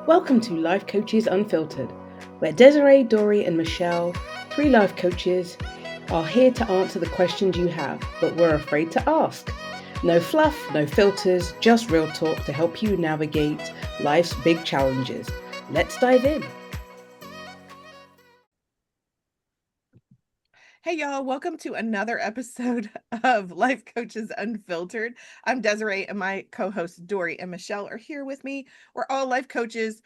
Welcome to Life Coaches Unfiltered, where Desiree, Doree, and Michelle, three life coaches, are here to answer the questions you have, but we're afraid to ask. No fluff, no filters, just real talk to help you navigate life's big challenges. Let's dive in. Hey, y'all, welcome to another episode of Life Coaches Unfiltered. I'm Desiree, and my co hosts, Doree and Michelle, are here with me. We're all life coaches,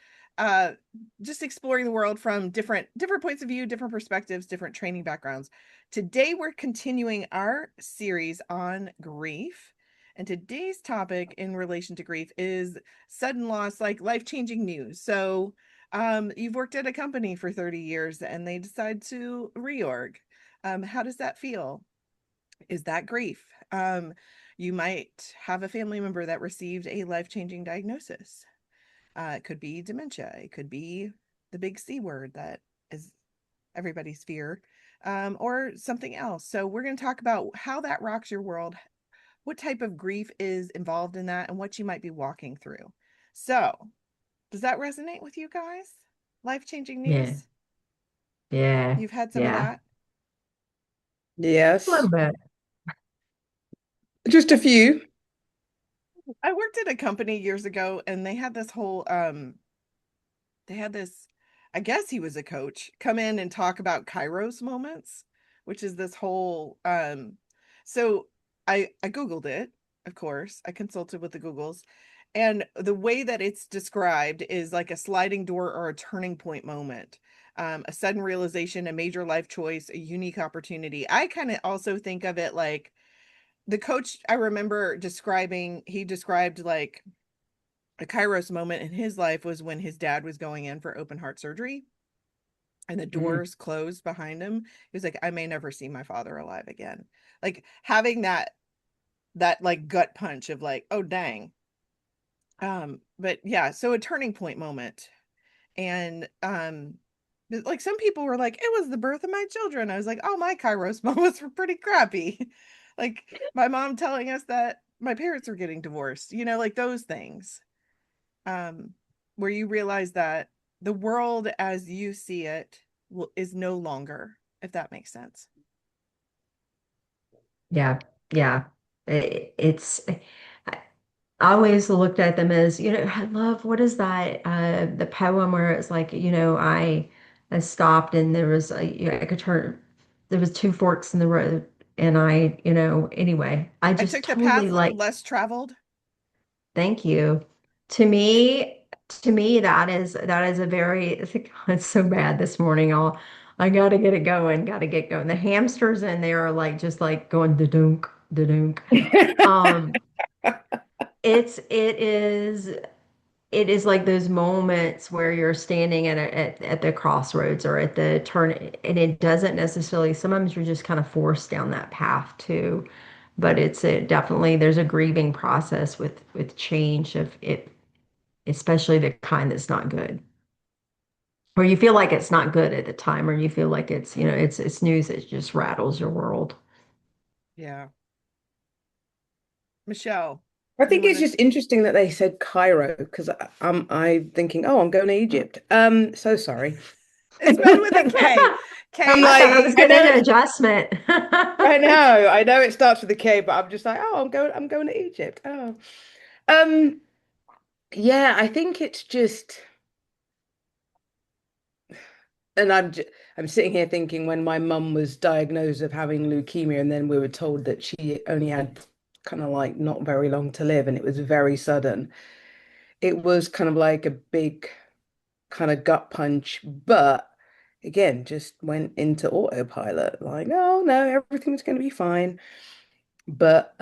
just exploring the world from different points of view, different perspectives, different training backgrounds. Today, we're continuing our series on grief. And today's topic in relation to grief is sudden loss, like life-changing news. So, you've worked at a company for 30 years and they decide to reorg. How does that feel? Is that grief? You might have a family member that received a life-changing diagnosis. It could be dementia. It could be the big C word that is everybody's fear, or something else. So we're going to talk about how that rocks your world, what type of grief is involved in that, and what you might be walking through. So, does that resonate with you guys? Life-changing Yeah, news? yeah, You've had some of yeah. that? A little Yes, bit. just a few. I worked at a company years ago and they had this, I guess he was a coach, come in and talk about Kairos moments, which is this whole so I Googled it, of course. I consulted with the Googles. And the way that it's described is like a sliding door or a turning point moment. A sudden realization, a major life choice, a unique opportunity. I kind of also think of it like the coach I remember he described like a Kairos moment in his life was when his dad was going in for open heart surgery and the Mm. doors closed behind him. He was like, I may never see my father alive again. Like having that like gut punch of like, oh dang. But yeah, so a turning point moment. And like some people were like, it was the birth of my children. I was like, oh, my Kairos moments were pretty crappy. Like my mom telling us that my parents were getting divorced, like those things. Um, where you realize that the world as you see it is no longer, if that makes sense. Yeah, yeah. It's I always looked at them as, I love what is that? The poem where it's like, I stopped and there was I could turn there was two forks in the road and anyway, I I just took the totally path like less traveled. thank you. To me, that is a very it's so bad this morning. I gotta get it going, gotta get going. The hamsters in there are like just like going da-dunk, da-dunk. Um, it is like those moments where you're standing at the crossroads or at the turn, and it doesn't necessarily, sometimes you're just kind of forced down that path too. But definitely there's a grieving process with change of it, especially the kind that's not good. Or you feel like it's not good at the time, or you feel like it's news that just rattles your world. Yeah. Michelle, I you think want it's to? just interesting that they said Cairo because I'm thinking, oh, I'm going to Egypt. So sorry. It's spelled with a K. I'm K That like, was A. I been know an it's, adjustment. I know it starts with a K, but I'm just like, oh, I'm going to Egypt. Oh, um, yeah, I think it's just, and I'm sitting here thinking when my mum was diagnosed of having leukemia, and then we were told that she only had kind of like not very long to live, and it was very sudden. It was kind of like a big kind of gut punch, but again, just went into autopilot, like, oh no, everything's going to be fine. But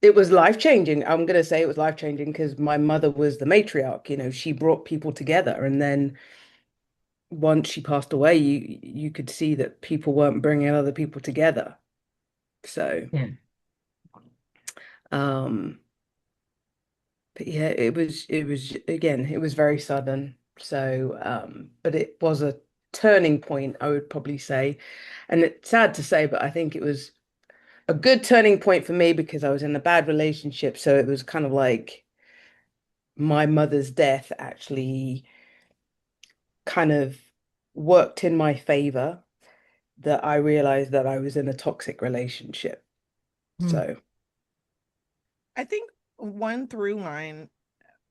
it was life changing. I'm gonna say it was life changing because my mother was the matriarch. She brought people together, and then once she passed away, you could see that people weren't bringing other people together. So, Yeah. um, but yeah, it was again, it was very sudden. So, but it was a turning point, I would probably say. And it's sad to say, but I think it was a good turning point for me because I was in a bad relationship. So it was kind of like my mother's death actually kind of worked in my favor, that I realized that I was in a toxic relationship. Hmm. So, I think one through line,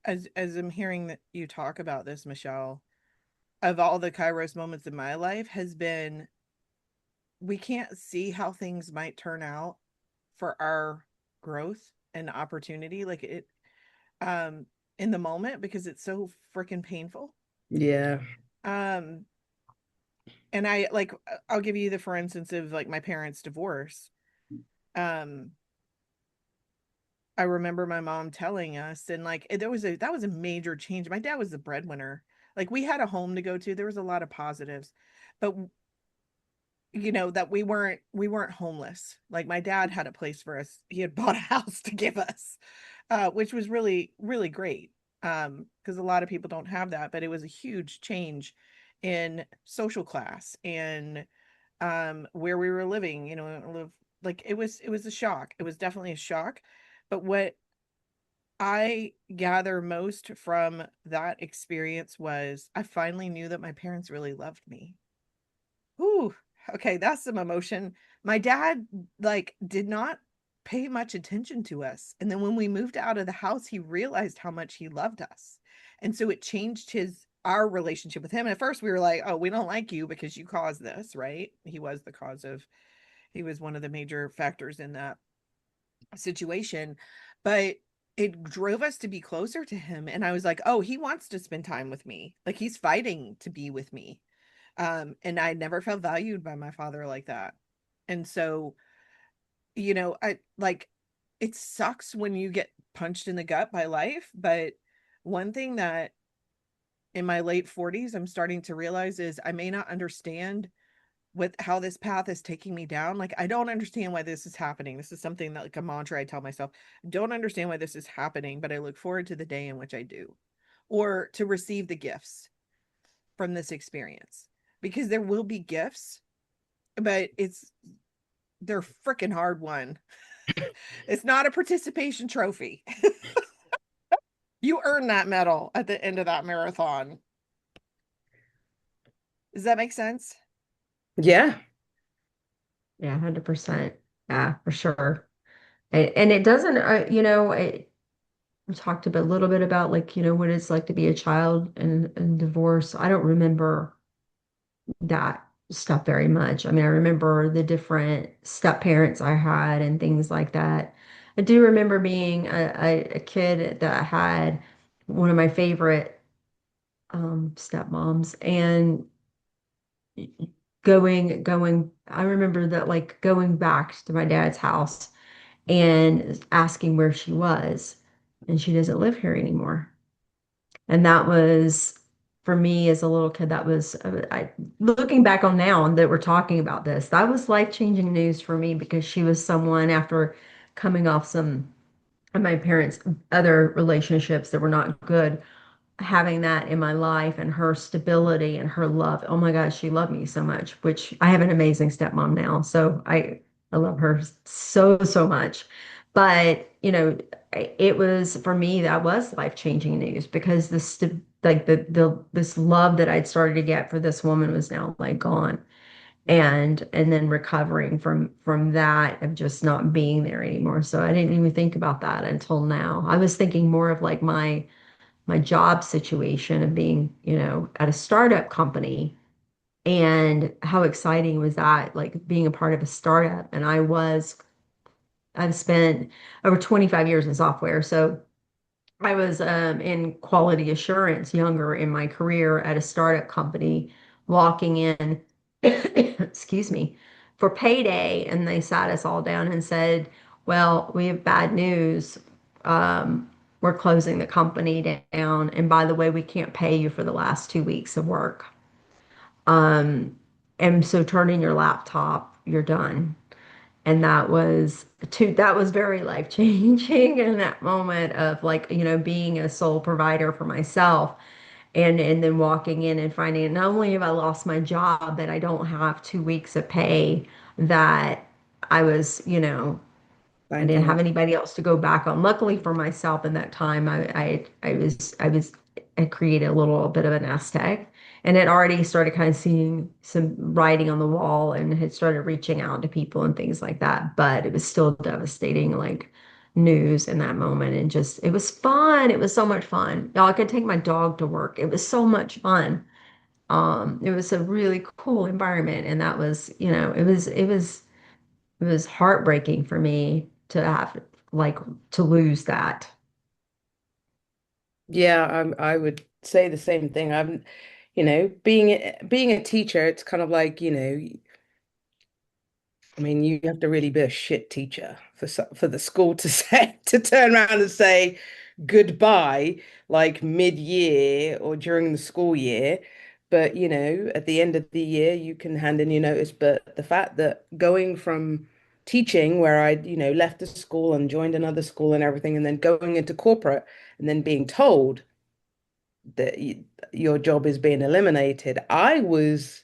as I'm hearing that you talk about this, Michelle, of all the Kairos moments in my life has been, we can't see how things might turn out for our growth and opportunity, like it, um in the moment, because it's so freaking painful. yeah. um and I like, I'll give you the for instance of like my parents' divorce. um I remember my mom telling us, and like there was a that was a major change. My dad was the breadwinner. Like we had a home to go to. There was a lot of positives, but that we weren't homeless. Like my dad had a place for us. He had bought a house to give us, which was really really great. Because a lot of people don't have that, but it was a huge change in social class and where we were living. Like it was a shock. It was definitely a shock. But what I gather most from that experience was I finally knew that my parents really loved me. Ooh, okay, that's some emotion. My dad like did not pay much attention to us. And then when we moved out of the house, he realized how much he loved us. And so it changed his our relationship with him. And at first we were like, "Oh, we don't like you because you caused this," right? He was one of the major factors in that situation. But it drove us to be closer to him. And I was like, "Oh, he wants to spend time with me. Like he's fighting to be with me." And I never felt valued by my father like that. And so, I like, it sucks when you get punched in the gut by life, but one thing that in my late 40s I'm starting to realize is I may not understand with how this path is taking me down. Like I don't understand why this is happening. This is something that, like, a mantra I tell myself. Don't understand why this is happening, but I look forward to the day in which I do, or to receive the gifts from this experience, because there will be gifts, but they're freaking hard won. It's not a participation trophy. You earn that medal at the end of that marathon. Does that make sense? Yeah. Yeah, 100%. Yeah, for sure. And it doesn't, we talked a little bit about like, what it's like to be a child and divorce. I don't remember that stuff very much. I mean, I remember the different step parents I had and things like that. I do remember being a kid that had one of my favorite stepmoms, and I remember that, like, going back to my dad's house and asking where she was, and she doesn't live here anymore. And that was, for me as a little kid, that was, looking back on now and that we're talking about this, that was life-changing news for me, because she was someone, after coming off some of my parents' other relationships that were not good, having that in my life and her stability and her love. Oh my gosh, she loved me so much, which I have an amazing stepmom now. So I love her so, so much. But, it was, for me, that was life-changing news, because like this love that I'd started to get for this woman was now like gone. And then recovering from that, of just not being there anymore. So I didn't even think about that until now. I was thinking more of like my job situation of being, at a startup company, and how exciting was that, like being a part of a startup. And I've spent over 25 years in software. So I was in quality assurance younger in my career at a startup company, walking in, excuse me, for payday. And they sat us all down and said, "Well, we have bad news. We're closing the company down. And by the way, we can't pay you for the last 2 weeks of work. Um, and so turn in your laptop, you're done." And that was very life changing in that moment of, like, being a sole provider for myself, and then walking in and finding, not only have I lost my job, but I don't have 2 weeks of pay that I was, I Same didn't thing have with, anybody else to go back on. Luckily for myself in that time, I had created a little bit of a nest egg and had already started kind of seeing some writing on the wall and had started reaching out to people and things like that. But it was still devastating, like news in that moment. And just, it was fun. It was so much fun. Y'all, I could take my dog to work. It was so much fun. It was a really cool environment. And that was, it was heartbreaking for me to have like to lose that. yeah, I would say the same thing. Being a teacher, it's kind of like, I mean, you have to really be a shit teacher for the school to say to turn around and say goodbye like mid-year or during the school year. But at the end of the year, you can hand in your notice. But the fact that going from teaching, where I, left the school and joined another school and everything, and then going into corporate and then being told that your job is being eliminated, I was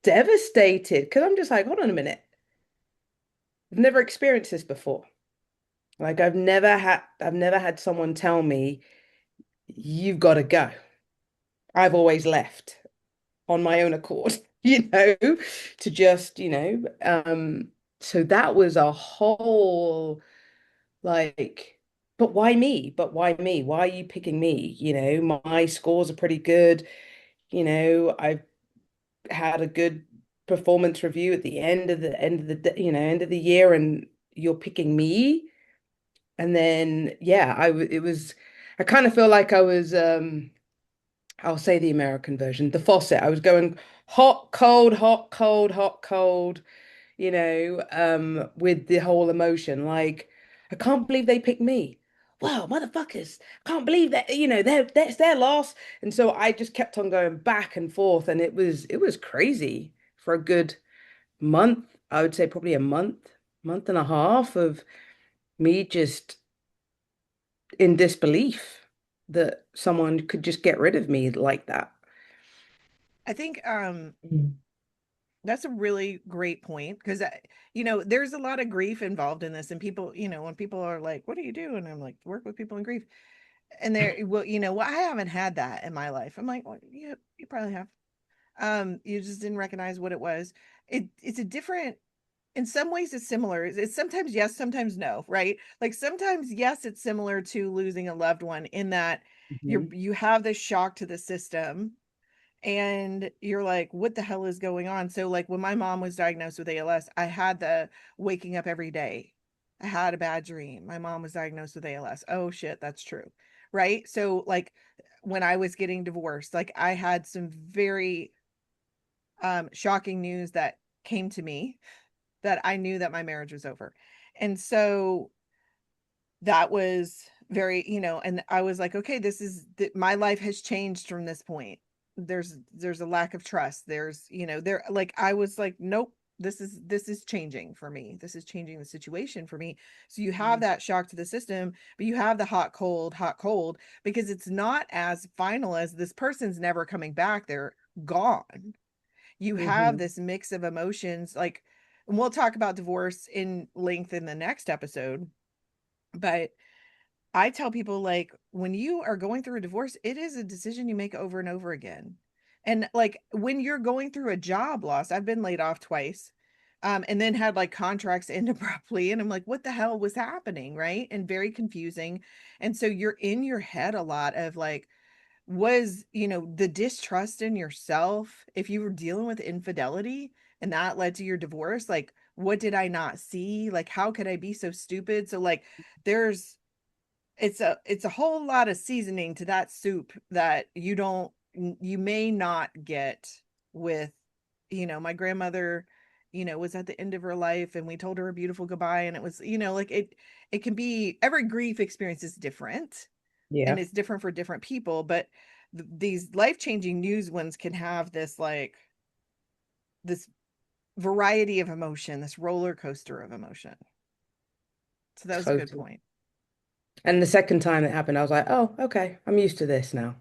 devastated because I'm just like, hold on a minute. I've never experienced this before. Like I've never had someone tell me you've got to go. I've always left on my own accord, to just, so that was a whole like, but why me? But why me? Why are you picking me? My scores are pretty good. I've had a good performance review at the end of the year, and you're picking me. And then, yeah, it was, I kind of feel like I was, I'll say the American version, the faucet. I was going hot, cold, hot, cold, hot, cold, with the whole emotion. Like, I can't believe they picked me. Wow, motherfuckers. Can't believe that, that's their loss. And so I just kept on going back and forth, and it was crazy for a good month. I would say probably a month and a half of me just in disbelief that someone could just get rid of me like that. I think Mm. that's a really great point because there's a lot of grief involved in this, and people, when people are like, "What do you do?" and I'm like, "Work with people in grief," and they're, well, I haven't had that in my life. I'm like, well, yeah, you probably have. You just didn't recognize what it was. It's a different. In some ways, it's similar. It's sometimes yes, sometimes no, right? Like sometimes yes, it's similar to losing a loved one in that Mhm. you have this shock to the system and you're like, what the hell is going on? So like when my mom was diagnosed with ALS, I had the waking up every day. I had a bad dream. My mom was diagnosed with ALS. Oh shit, that's true. Right? So like when I was getting divorced, like I had some very shocking news that came to me that I knew that my marriage was over. And so that was very, and I was like, okay, my life has changed from this point. There's a lack of trust. There's, there, like, I was like, nope, this is changing for me. This is changing the situation for me. So you have that shock to the system, but you have the hot cold, because it's not as final as this person's never coming back. They're gone. You have Mhm. this mix of emotions, like, and we'll talk about divorce in length in the next episode, but I tell people, like, when you are going through a divorce, it is a decision you make over and over again. And like when you're going through a job loss, I've been laid off twice. And then had like contracts end abruptly. And I'm like, what the hell was happening? Right. And very confusing. And so you're in your head a lot of like, was, the distrust in yourself, if you were dealing with infidelity and that led to your divorce, like, what did I not see? Like, how could I be so stupid? So like, there's it's a whole lot of seasoning to that soup that you may not get with, my grandmother, was at the end of her life and we told her a beautiful goodbye, and it was, like it can be, every grief experience is different and Yeah, it's different for different people, but these life-changing news ones can have this like this variety of emotion, this roller coaster of emotion. So that was a good totally. point. And the second time it happened, I was like, oh, okay, I'm used to this now.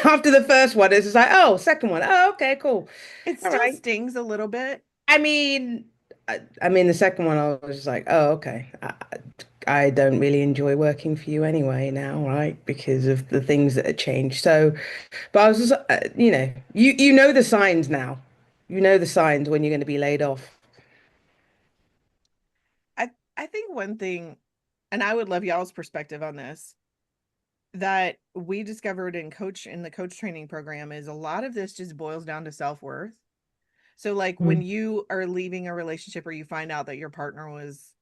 After the first one, it's just like, oh, second one, oh, okay, cool. It All still right. stings a little bit. I mean, I mean, the second one, I was just like, oh, okay. I don't really enjoy working for you anyway now, right? Because of the things that had changed. So, but I was just, you know the signs now. You know the signs when you're going to be laid off. I think one thing, and I would love y'all's perspective on this, that we discovered in the coach training program is a lot of this just boils down to self-worth. So like when Mm. you are leaving a relationship or you find out that your partner was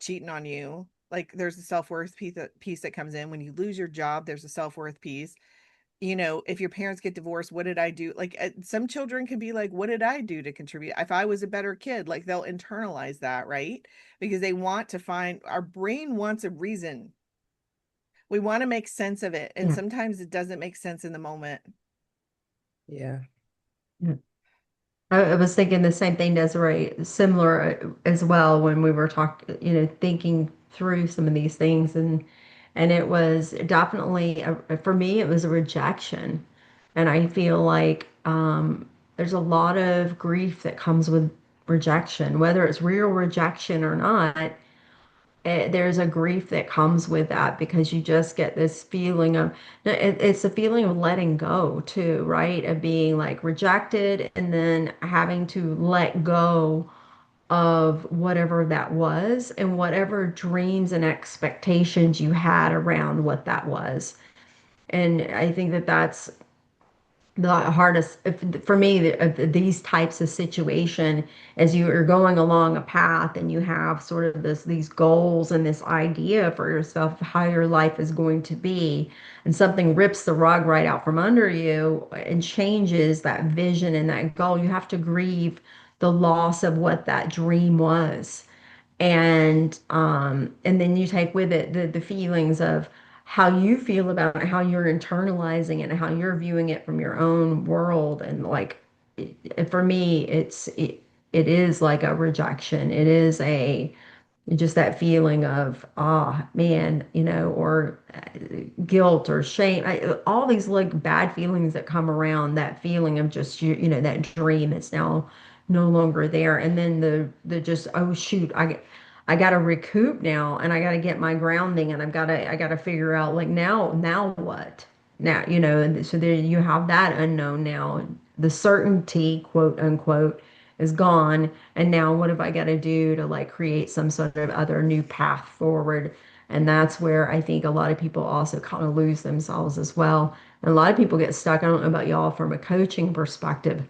cheating on you, like there's a self-worth piece that comes in. When you lose your job, there's a self-worth piece. If your parents get divorced, what did I do? Like some children can be like, what did I do to contribute? If I was a better kid, like they'll internalize that, right? Because they want to find, our brain wants a reason. We want to make sense of it. And Yeah. sometimes it doesn't make sense in the moment. Yeah. Yeah. I was thinking the same thing, Desiree, similar as well when we were talking, thinking through some of these things, and it was definitely for me, it was a rejection, and I feel like there's a lot of grief that comes with rejection, whether it's real rejection or not. There's a grief that comes with that because you just get this feeling of it's a feeling of letting go too, right? Of being like rejected and then having to let go of whatever that was and whatever dreams and expectations you had around what that was. And I think that that's the hardest for me these types of situation as you are going along a path and you have sort of these goals and this idea for yourself of how your life is going to be, and something rips the rug right out from under you and changes that vision and that goal. You have to grieve the loss of what that dream was, and then you take with it the feelings of how you feel about it, how you're internalizing it, and how you're viewing it from your own world. And like for me, it is like a rejection. It is a just that feeling of man, or guilt or shame. All these like bad feelings that come around that feeling of just that dream is now no longer there. And then the just, oh shoot, I got to recoup now, and I got to get my grounding, and I got to figure out like now what now, and so there you have that unknown now. The certainty, quote unquote, is gone, and now what have I got to do to like create some sort of other new path forward? And that's where I think a lot of people also kind of lose themselves as well. And a lot of people get stuck. I don't know about y'all from a coaching perspective.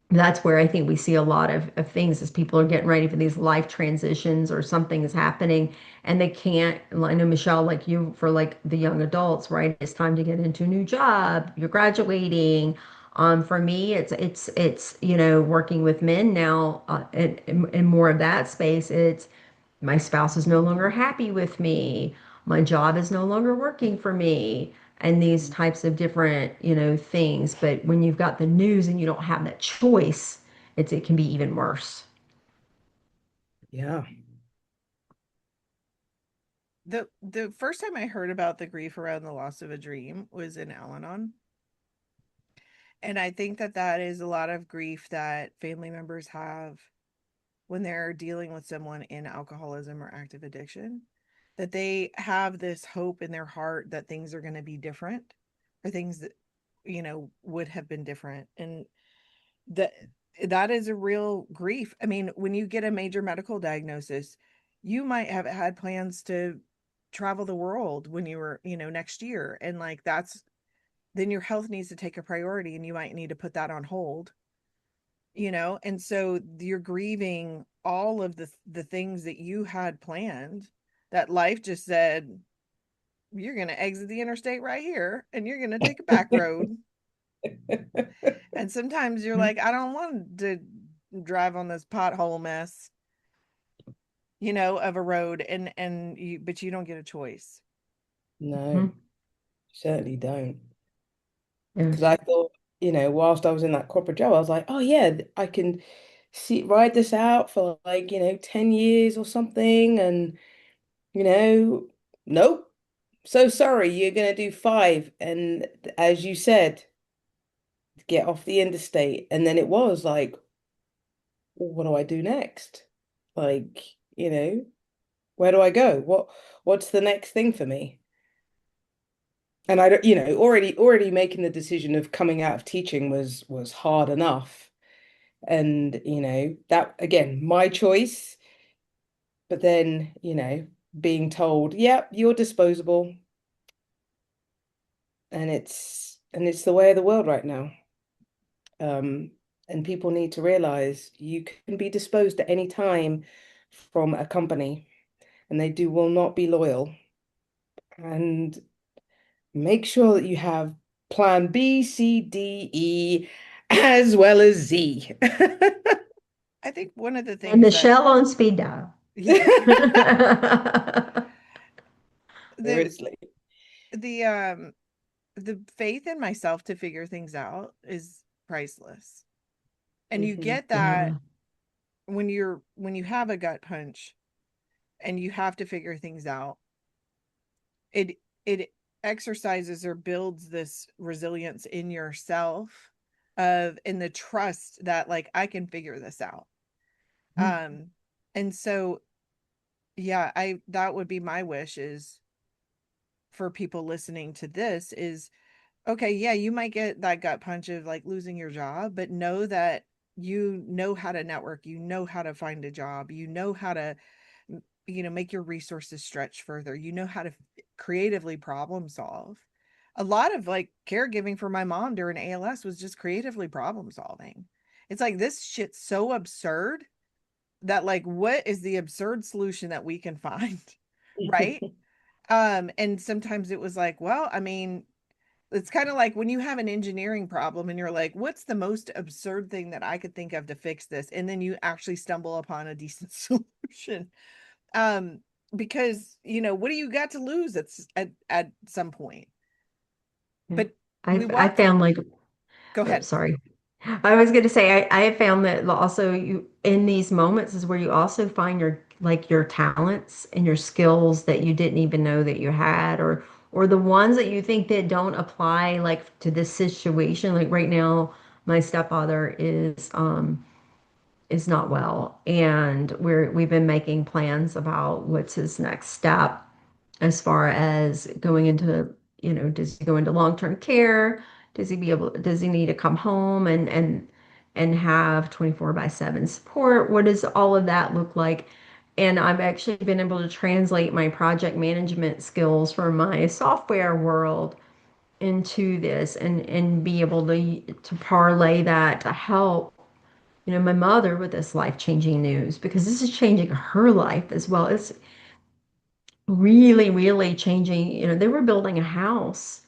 That's where I think we see a lot of things as people are getting ready for these life transitions or something is happening and they can't. I know, Michelle, like you, for like the young adults, right? It's time to get into a new job. You're graduating. For me, it's working with men now, in more of that space. It's my spouse is no longer happy with me. My job is no longer working for me. And these types of different, things. But when you've got the news and you don't have that choice, it can be even worse. Yeah. The first time I heard about the grief around the loss of a dream was in Al-Anon. And I think that that is a lot of grief that family members have when they're dealing with someone in alcoholism or active addiction, that they have this hope in their heart that things are going to be different, or things that would have been different. And that that is a real grief. I mean, when you get a major medical diagnosis, you might have had plans to travel the world when you were, next year, and like that's, then your health needs to take a priority and you might need to put that on hold. And so you're grieving all of the things that you had planned, that life just said, you're going to exit the interstate right here and you're going to take a back road. And sometimes you're like, I don't want to drive on this pothole mess, of a road, and you, but you don't get a choice. No, Mhm. certainly don't. Because Yes. I thought, whilst I was in that corporate job, I was like, oh yeah, I can ride this out for like, 10 years or something. And, you know, nope. So sorry, you're gonna do 5. And as you said, get off the interstate. And then it was like, well, what do I do next? Like, where do I go? What's the next thing for me? And I don't, already making the decision of coming out of teaching was hard enough. And, that again, my choice, but then, being told, yeah, you're disposable. And it's the way of the world right now. Um, and people need to realize you can be disposed at any time from a company, and they will not be loyal. And make sure that you have plan B, C, D, E, as well as Z. I think one of the And things that, Michelle on speed dial. yeah, the Seriously. the um the faith in myself to figure things out is priceless. And you Hmm. get that Yeah. when you have a gut punch and you have to figure things out. It exercises or builds this resilience in yourself of in the trust that like I can figure this out. Um and so yeah, I that would be my wish is for people listening to this is okay, yeah, you might get that gut punch of like losing your job, but know that you know how to network, you know how to find a job, you know how to, make your resources stretch further, you know how to creatively problem solve. A lot of like caregiving for my mom during ALS was just creatively problem solving. It's like this shit's so absurd that like what is the absurd solution that we can find? Right? And sometimes it was like, well, I mean, it's kind of like when you have an engineering problem and you're like, what's the most absurd thing that I could think of to fix this? And then you actually stumble upon a decent solution. Um, because, what do you got to lose at some point? Yeah. But we I walked, found like, go oh, ahead. sorry. I was going to say, I have found that also you in these moments is where you also find your talents and your skills that you didn't even know that you had, or the ones that you think that don't apply like to this situation. Like right now, my stepfather is not well, and we've been making plans about what's his next step as far as going into, does he go into long-term care? Does he need to come home and have 24 by 7 support? What does all of that look like? And I've actually been able to translate my project management skills from my software world into this and be able to parlay that to help my mother with this life-changing news, because this is changing her life as well. It's really, really changing. They were building a house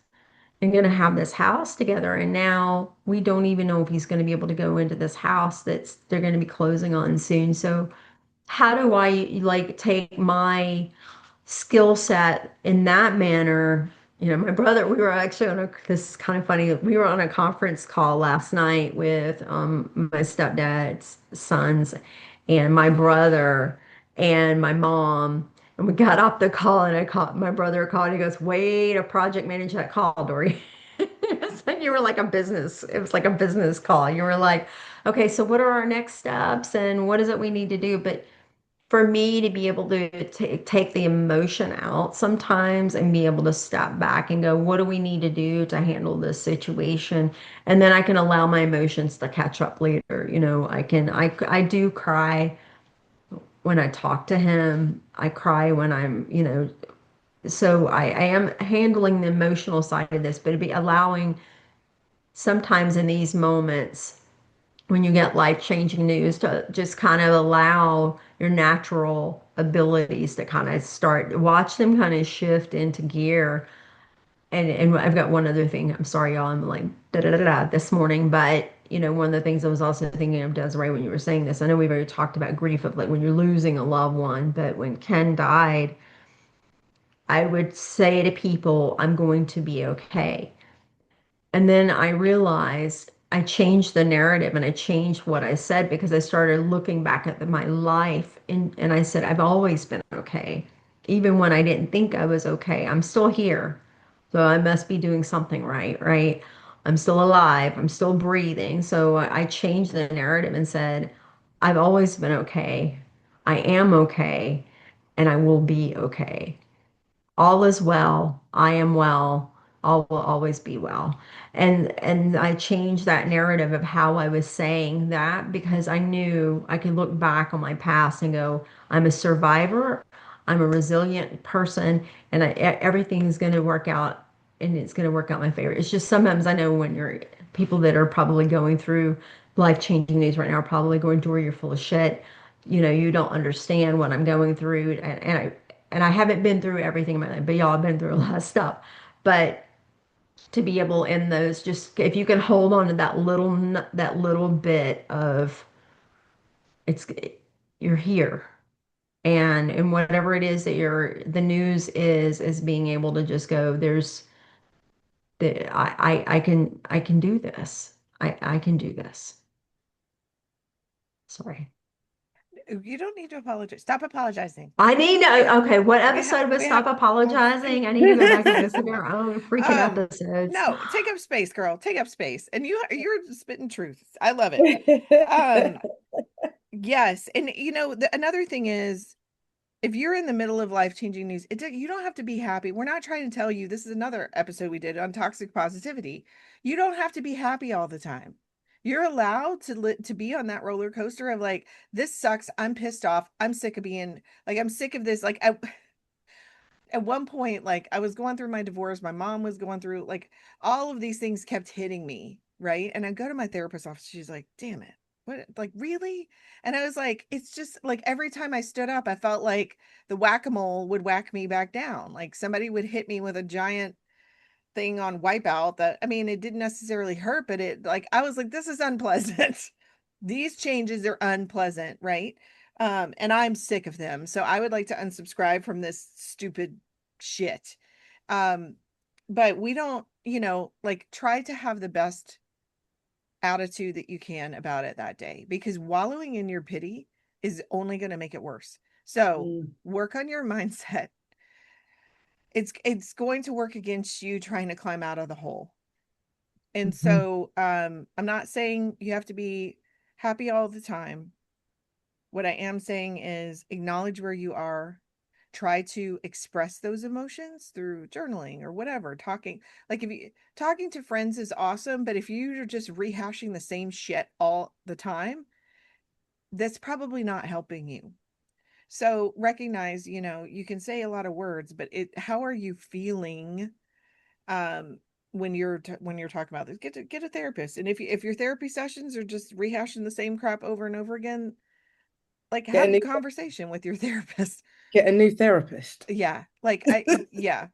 and going to have this house together, and now we don't even know if he's going to be able to go into this house that's they're going to be closing on soon. So how do I like take my skill set in that manner? My brother, we were actually this is kind of funny. We were on a conference call last night with my stepdad's sons and my brother and my mom. And we got off the call and my brother called. He goes, wait, a project manager that call, Doree. It's like you were like it was like a business call. You were like, okay, so what are our next steps and what is it we need to do? But for me to be able to take the emotion out sometimes and be able to step back and go, what do we need to do to handle this situation? And then I can allow my emotions to catch up later. I do cry when I talk to him. I cry when so I am handling the emotional side of this, but it'd be allowing sometimes in these moments when you get life-changing news to just kind of allow your natural abilities to kind of watch them kind of shift into gear. And I've got one other thing. I'm sorry, y'all. I'm like da da da da this morning, but one of the things I was also thinking of, Desiree, when you were saying this, I know we've already talked about grief of like when you're losing a loved one, but when Ken died, I would say to people, I'm going to be okay. And then I realized I changed the narrative and I changed what I said because I started looking back at my life and I said, I've always been okay. Even when I didn't think I was okay, I'm still here. So I must be doing something right, right? I'm still alive. I'm still breathing. So I changed the narrative and said, I've always been okay. I am okay, and I will be okay. All is well. I am well. All will always be well. And I changed that narrative of how I was saying that because I knew I could look back on my past and go, I'm a survivor. I'm a resilient person, and everything is going to work out, and it's going to work out in my favor. It's just sometimes I know when you're people that are probably going through life-changing news right now are probably going, Dory, you're full of shit. You don't understand what I'm going through, and I haven't been through everything in my life, but y'all have been through a lot of stuff. But to be able in those, just if you can hold on to that little bit of it's you're here, and whatever it is that the news is being able to just go, there's the I can do this. I can do this. Sorry. You don't need to apologize. Stop apologizing. I need to, okay, what We have, episode was we Stop have, Apologizing? I need to go back and listen to our own freaking um, episodes. no, take up space, girl. Take up space. And you're spitting truth. I love it. Um, yes. And another thing is, if you're in the middle of life-changing news, you don't have to be happy. We're not trying to tell you, this is another episode we did on toxic positivity. You don't have to be happy all the time. You're allowed to be on that roller coaster of like, this sucks. I'm pissed off. I'm sick of being like, I'm sick of this. Like, at one point, like I was going through my divorce, my mom was going through, like, all of these things kept hitting me, right? And I go to my therapist's office, she's like, damn it, what, like, really? And I was like, it's just like every time I stood up, I felt like the whack-a-mole would whack me back down. Like somebody would hit me with a giant thing on Wipeout that, I mean, it didn't necessarily hurt, but it, like, I was like, this is unpleasant. These changes are unpleasant, right? And I'm sick of them. So I would like to unsubscribe from this stupid shit. Um, but we don't, like, try to have the best attitude that you can about it that day, because wallowing in your pity is only going to make it worse. So work on your mindset. It's going to work against you trying to climb out of the hole. And Mhm. so I'm not saying you have to be happy all the time. What I am saying is acknowledge where you are. Try to express those emotions through journaling or whatever. Talking, like, if you talking to friends is awesome, but if you're just rehashing the same shit all the time, that's probably not helping you. So recognize, you can say a lot of words, but how are you feeling um when you're talking about this? Get a therapist. And if your therapy sessions are just rehashing the same crap over and over again, like, Get a have a new conversation with your therapist. get a new therapist. Yeah, like yeah.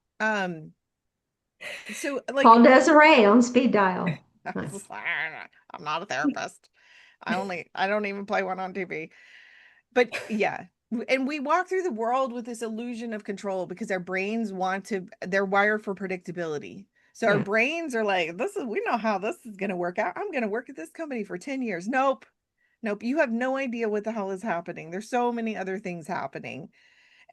So Call like, Desiree on speed dial. Nice. I'm not a therapist. I don't even play one on TV. But yeah, and we walk through the world with this illusion of control because our brains they're wired for predictability. So our Yeah. brains are like, we know how this is going to work out. I'm going to work at this company for 10 years. Nope. Nope. You have no idea what the hell is happening. There's so many other things happening.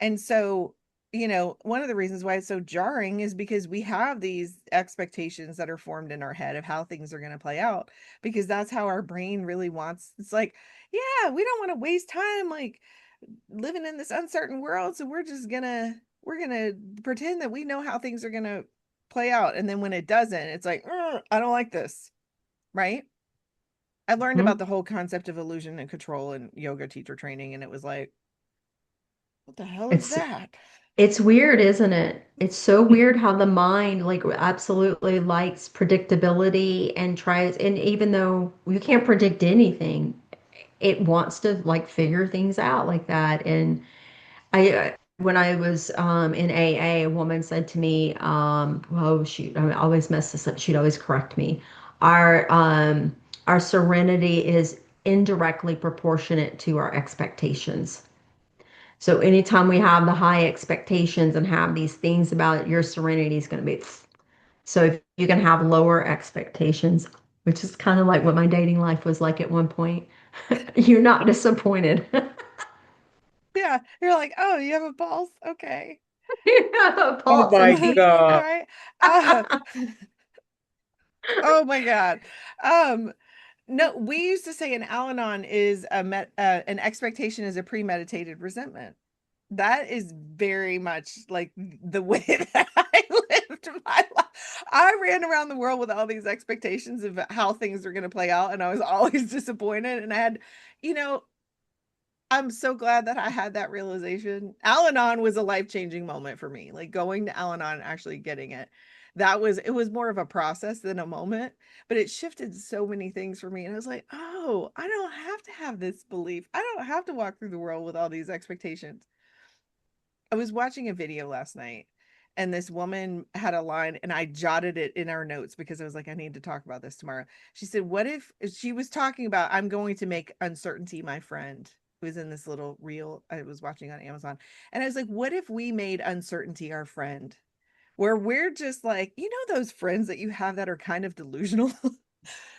And so, one of the reasons why it's so jarring is because we have these expectations that are formed in our head of how things are going to play out, because that's how our brain really wants. It's like, yeah, we don't want to waste time, like, living in this uncertain world. So we're going to pretend that we know how things are going to play out. And then when it doesn't, it's like, I don't like this. Right. I learned about Mhm. the whole concept of illusion and control in yoga teacher training. And it was like, what the hell is It's that? it's weird, isn't it? It's so weird how the mind like absolutely likes predictability and tries, and even though you can't predict anything, it wants to like figure things out like that. And when I was in AA, a woman said to me, oh shoot, I always mess this up. She'd always correct me. Our um, our serenity is indirectly proportionate to our expectations. So anytime we have the high expectations and have these things about it, your serenity is going to be. So if you can have lower expectations, which is kind of like what my dating life was like at one point, you're not disappointed. Yeah, you're like, oh, you have a pulse? Okay. You have a Oh pulse and my All heat. right. Uh, oh my God. Um, No, we used to say an Al-Anon is an expectation is a premeditated resentment. That is very much like the way that I lived my life. I ran around the world with all these expectations of how things are going to play out, and I was always disappointed. And I had, you know, I'm so glad that I had that realization. Al-Anon was a life-changing moment for me. Like going to Al-Anon and actually getting it. It was more of a process than a moment, but it shifted so many things for me. And I was like, oh, I don't have to have this belief. I don't have to walk through the world with all these expectations. I was watching a video last night and this woman had a line and I jotted it in our notes because I was like, I need to talk about this tomorrow. She said, what if she was talking about, I'm going to make uncertainty my friend? It was in this little reel I was watching on Amazon. And I was like, what if we made uncertainty our friend? Where we're just like, you know, those friends that you have that are kind of delusional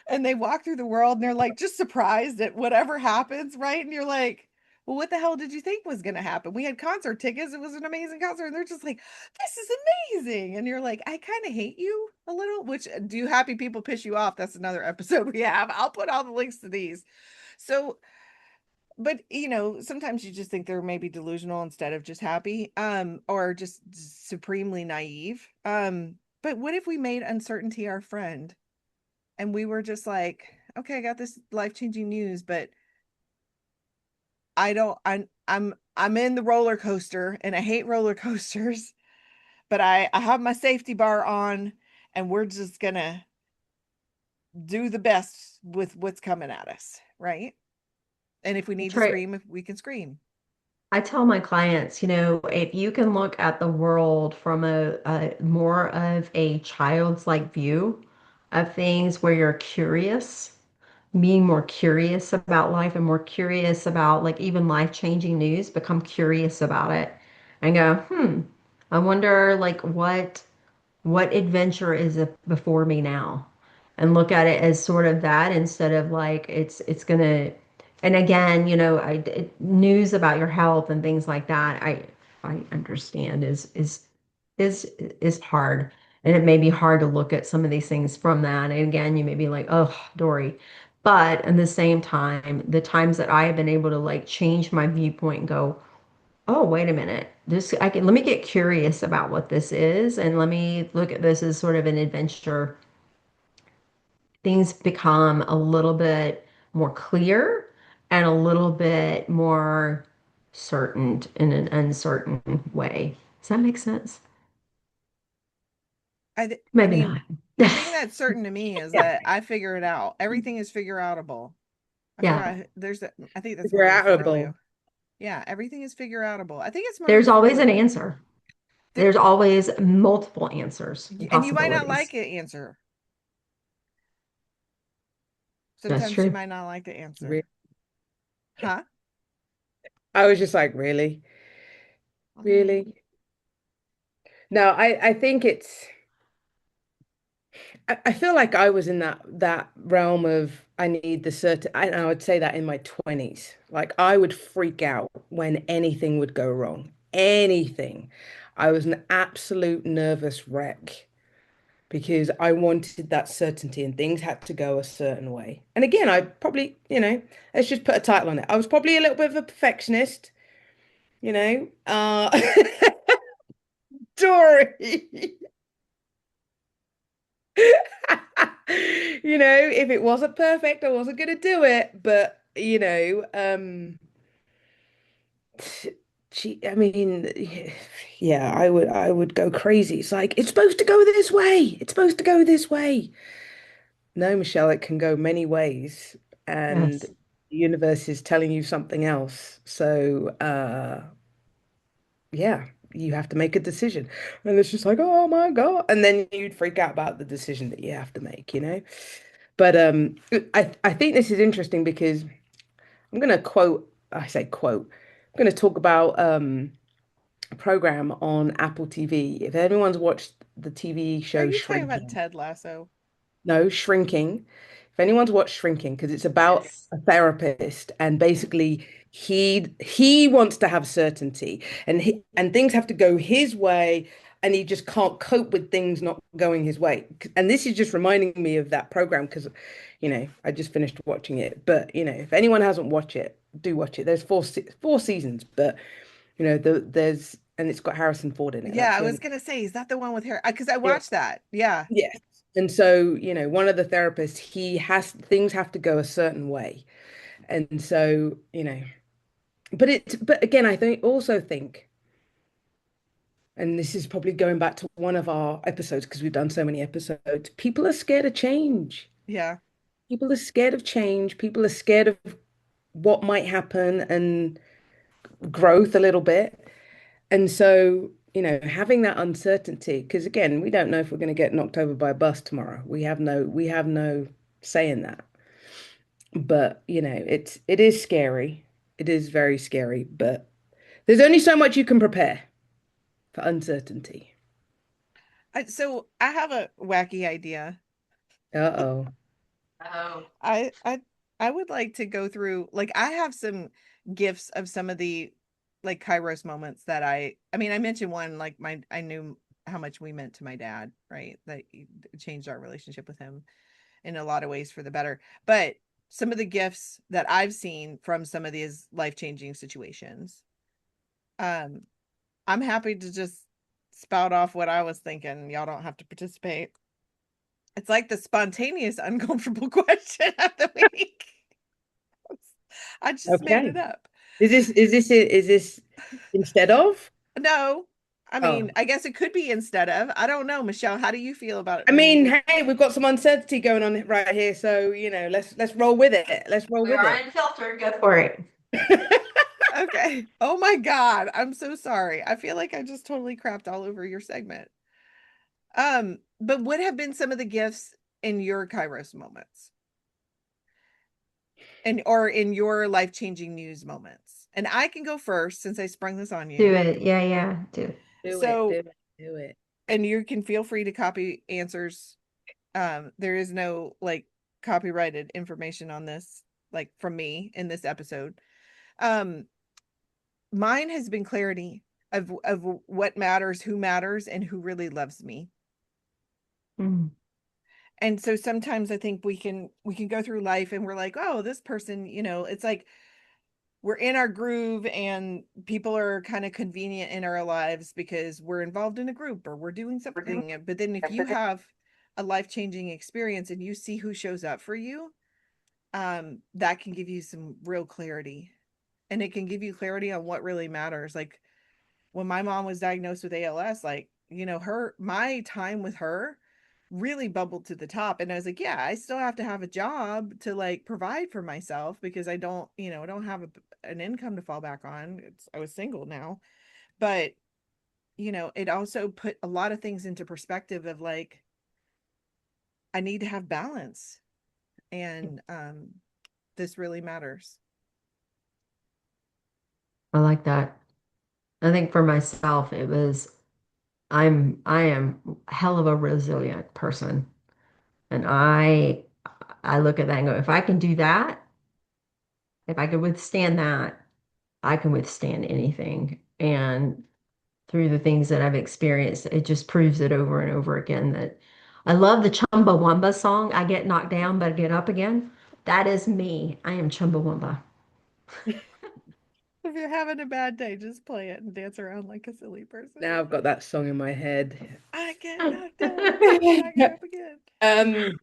and they walk through the world and they're like just surprised at whatever happens, right? And you're like, well, what the hell did you think was going to happen? We had concert tickets. It was an amazing concert. And they're just like, this is amazing. And you're like, I kind of hate you a little, which do happy people piss you off? That's another episode we have. I'll put all the links to these. So, but you know, sometimes you just think they're maybe delusional instead of just happy, or just supremely naive. But what if we made uncertainty our friend? And we were just like, okay, I got this life-changing news, but I don't I'm in the roller coaster and I hate roller coasters, but I have my safety bar on and we're just gonna do the best with what's coming at us, right? And if we need That's to right. scream, if we can scream. I tell my clients, if you can look at the world from a more of a child's like view of things where you're curious, being more curious about life and more curious about like even life-changing news, become curious about it and go, I wonder like what adventure is before me now, and look at it as sort of that instead of like it's gonna. And again, news about your health and things like that, I understand is is hard, and it may be hard to look at some of these things from that. And again, you may be like, oh, Dory. But at the same time, the times that I have been able to like change my viewpoint and go, oh, wait a minute. Let me get curious about what this is and let me look at this as sort of an adventure. Things become a little bit more clear and a little bit more certain in an uncertain way. Does that make sense? I Maybe mean, not. the thing that's certain to me is Yeah, that I figure it out. Everything is figure outable. I Yeah. forgot I think that's figure Maurice outable. Aurelio. Yeah, everything is figure outable. I think it's There's Maurice always an Aurelio. answer. There, There's always multiple answers and and you might not like possibilities. the answer. That's Sometimes you true. might not like the answer. Re- Huh? I was just like, really? Mhm. Really? No, I think I feel like I was in that realm of I need the certain I would say that in my 20s. Like I would freak out when anything would go wrong. Anything. I was an absolute nervous wreck because I wanted that certainty and things had to go a certain way. And again, I probably, let's just put a title on it. I was probably a little bit of a perfectionist, you know. Dory. If it wasn't perfect, I wasn't gonna do it. But I mean, yeah, I would go crazy. It's like it's supposed to go this way. It's supposed to go this way. No, Michelle, it can go many ways, and Yes. the universe is telling you something else. So, yeah, you have to make a decision. And it's just like, oh my God. And then you'd freak out about the decision that you have to make. But I think this is interesting because I'm gonna quote, I say quote, I'm gonna talk about a program on Apple TV. If anyone's watched the TV Are show you talking about Shrinking, Ted Lasso? no, Shrinking. If anyone's watched Shrinking, because it's about Yes. a therapist and basically he wants to have certainty and things have to go his way and he just can't cope with things not going his way. And this is just reminding me of that program because, I just finished watching it. But if anyone hasn't watched it, do watch it. There's four seasons, but there's and it's got Harrison Ford in it. Yeah, That's I the was only. gonna say, is that the one with her? Because I Yeah. watched that. Yeah. Yes. And so, one of the therapists, he has things have to go a certain way. And so, but again, I also think, and this is probably going back to one of our episodes because we've done so many episodes, people are scared of change. Yeah. People are scared of change. People are scared of what might happen and growth a little bit. And so, having that uncertainty, because again, we don't know if we're going to get knocked over by a bus tomorrow. We have no say in that. But, it is scary. It is very scary, but there's only so much you can prepare for uncertainty. So I have a wacky idea. Uh-oh. Oh. I would like to go through, like, I have some gifts of some of the like Kairos moments that I mean, I mentioned one, like I knew how much we meant to my dad, right? That changed our relationship with him in a lot of ways for the better. But some of the gifts that I've seen from some of these life-changing situations, um, I'm happy to just spout off what I was thinking. Y'all don't have to participate. It's like the spontaneous uncomfortable question of the week. I just made it Okay. up. Is this instead of? No, I mean, Oh. I guess it could be instead of. I don't know, Michelle. How do you feel about it I when mean, you? hey, we've got some uncertainty going on right here, so let's roll with it. Let's roll We with are it. unfiltered. Go for it. Okay. Oh my God. I'm so sorry. I feel like I just totally crapped all over your segment. But what have been some of the gifts in your Kairos moments and or in your life-changing news moments? And I can go first since I sprung this on Do you. it. Yeah, yeah. Do it. Do it, do So, it, do it. and you can feel free to copy answers. There is no like copyrighted information on this, like from me in this episode. Um, Mine has been clarity of what matters, who matters, and who really loves me. Mm. And so sometimes I think we can go through life and we're like, oh, this person, it's like we're in our groove and people are kind of convenient in our lives because we're involved in a group or we're doing something. But then if you have a life-changing experience and you see who shows up for you, that can give you some real clarity. And it can give you clarity on what really matters. Like when my mom was diagnosed with ALS, like, my time with her really bubbled to the top. And I was like, yeah, I still have to have a job to like provide for myself because I don't have an income to fall back on. I was single now. But, it also put a lot of things into perspective of like, I need to have balance. And this really matters. I like that. I think for myself, it was I am a hell of a resilient person. And I look at that and go, if I can do that, if I could withstand that, I can withstand anything. And through the things that I've experienced, it just proves it over and over again that I love the Chumbawamba song. I get knocked down, but I get up again. That is me. I am Chumbawamba. If you're having a bad day, just play it and dance around like a silly person. Now I've got that song in my head. I get knocked down, but I get up again. Um,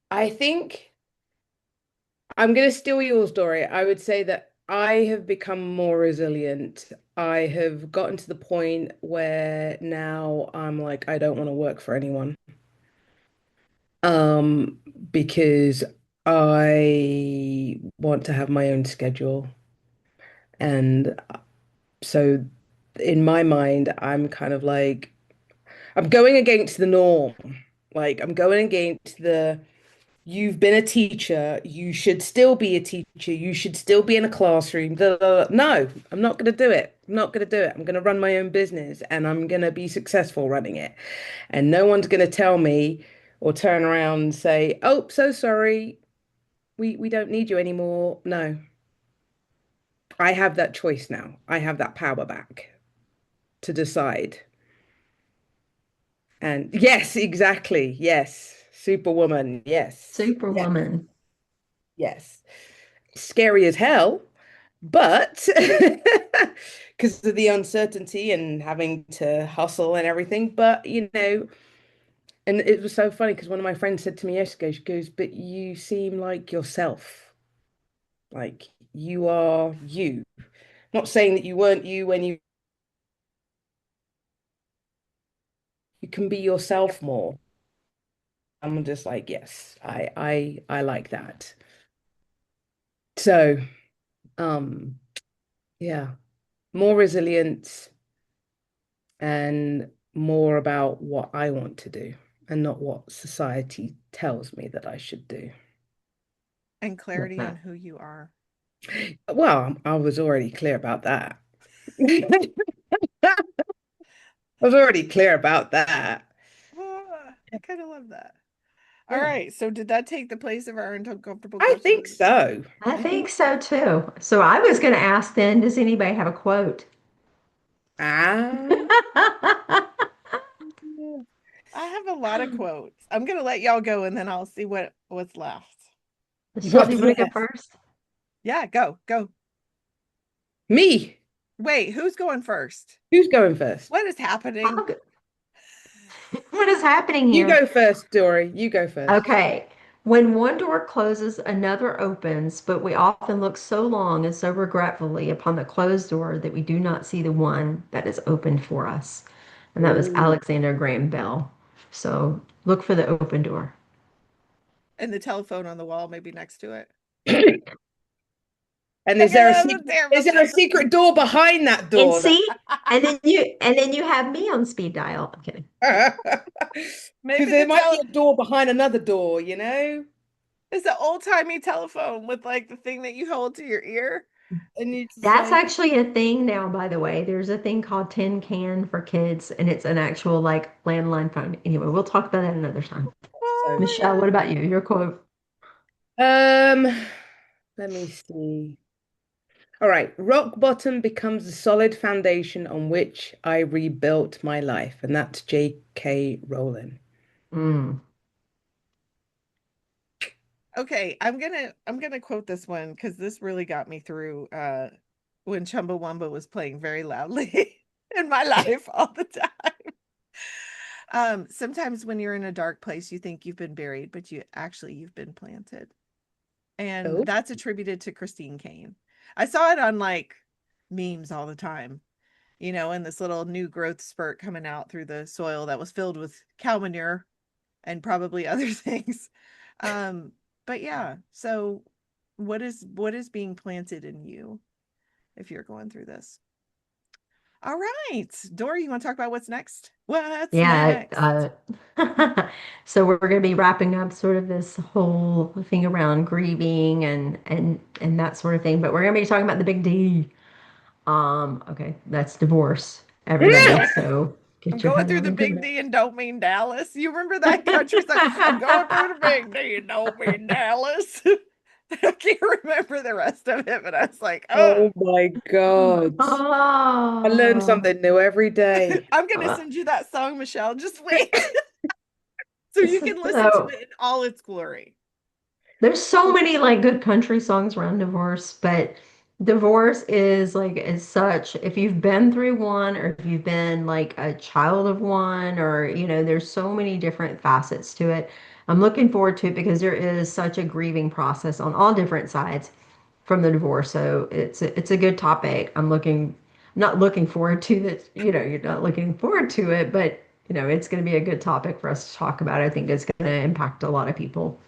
I think I'm going to steal yours, Dory. I would say that I have become more resilient. I have gotten to the point where now I'm like, I don't want to work for anyone. Um, because I want to have my own schedule. And so in my mind, I'm kind of like, I'm going against the norm. Like, I'm going against you've been a teacher, you should still be a teacher, you should still be in a classroom. Blah, blah, blah. No, I'm not going to do it. I'm not going to do it. I'm going to run my own business and I'm going to be successful running it. And no one's going to tell me or turn around and say, oh, so sorry, we don't need you anymore. No, I have that choice now. I have that power back to decide. And yes, exactly. Yes. Superwoman. Yes. Yes. Superwoman. Yes. Scary as hell, but because of the uncertainty and having to hustle and everything. But, and it was so funny because one of my friends said to me yesterday, she goes, but you seem like yourself. Like you are you. Not saying that you weren't you when you can be yourself more. I'm just like, yes, I like that. So, um, yeah, more resilient and more about what I want to do and not what society tells me that I should do. And Love clarity on that. who you are. Well, I was already clear about that. I was already clear about that. Ah, I kind of love that. All Yeah, right. So did that take the place of our uncomfortable I think questions? so. I think so too. So I was going to ask then, does anybody have a quote? Ah, I have a lot of quotes. I'm gonna let y'all go and then I'll see what's left. Michelle, do what's you want to go left? first? Yeah, go. Me. Wait, who's going first? Who's going first? What is happening? I'll go. What is happening You here? go first, Dory. You go first. Okay. When one door closes, another opens, but we often look so long and so regretfully upon the closed door that we do not see the one that is opened for us. And that was Ooh. Alexander Graham Bell. So look for the open door. And the telephone on the wall, maybe next to it. And Okay, that was a terrible is there a thing. secret door behind that And door? see, and then you have me on speed dial. I'm kidding. Because Maybe there might be a door behind another door, it's an old timey telephone with like the thing that you hold to your ear. And you just That's like, actually a thing now, by the way. There's a thing called Tin Can for kids, and it's an actual like landline phone. Anyway, we'll talk about that another time. so Michelle, what about you? Your quote. um, let me see. All right, rock bottom becomes the solid foundation on which I rebuilt my life, and that's J.K. Rowling. Mm. Okay, I'm gonna quote this one because this really got me through when Chumbawamba was playing very loudly in my life all the time. Sometimes when you're in a dark place, you think you've been buried, but you've been planted. And Oh, that's attributed to Christine Kane. I saw it on like memes all the time, and this little new growth spurt coming out through the soil that was filled with cow manure and probably other things. Um, but yeah, so what is being planted in you if you're going through this? All right, Dory, you want to talk about what's next? What's Yeah. next? So we're going to be wrapping up sort of this whole thing around grieving and that sort of thing, but we're going to be talking about the big D. Okay, that's divorce, everybody. So I'm get your going head through on the a big good. D and don't mean Dallas. You remember that country song? I'm going through the big D and don't mean Dallas. I can't remember the rest of it, but I was like, oh, oh my God. I learn Oh. something new every day. I'm going to send you that song, Michelle. Just wait so you can listen to So it in all its glory. there's so many like good country songs around divorce, but divorce is like as such, if you've been through one or if you've been like a child of one or there's so many different facets to it. I'm looking forward to it because there is such a grieving process on all different sides from the divorce. So it's a good topic. Not looking forward to it, you're not looking forward to it, but it's going to be a good topic for us to talk about. I think it's going to impact a lot of people.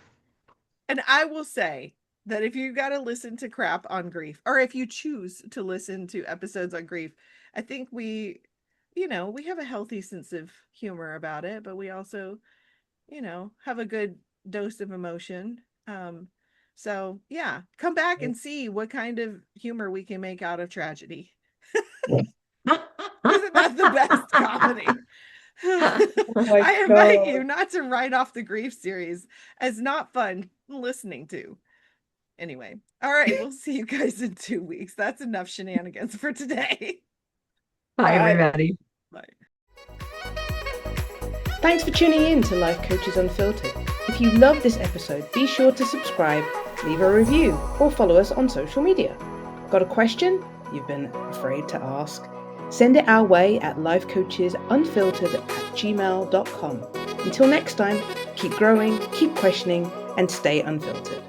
And I will say that if you got to listen to crap on grief, or if you choose to listen to episodes on grief, I think we have a healthy sense of humor about it, but we also, have a good dose of emotion. So yeah, come back and see what kind of humor we can make out of tragedy. Isn't that the best comedy? Oh my I invite God. you not to write off the grief series as not fun listening to. Anyway, all right, we'll see you guys in 2 weeks. That's enough shenanigans for today. Bye, Bye. everybody. Bye. Thanks for tuning in to Life Coaches Unfiltered. If you love this episode, be sure to subscribe, leave a review, or follow us on social media. Got a question you've been afraid to ask? Send it our way at lifecoachesunfiltered@gmail.com. Until next time, keep growing, keep questioning, and stay unfiltered.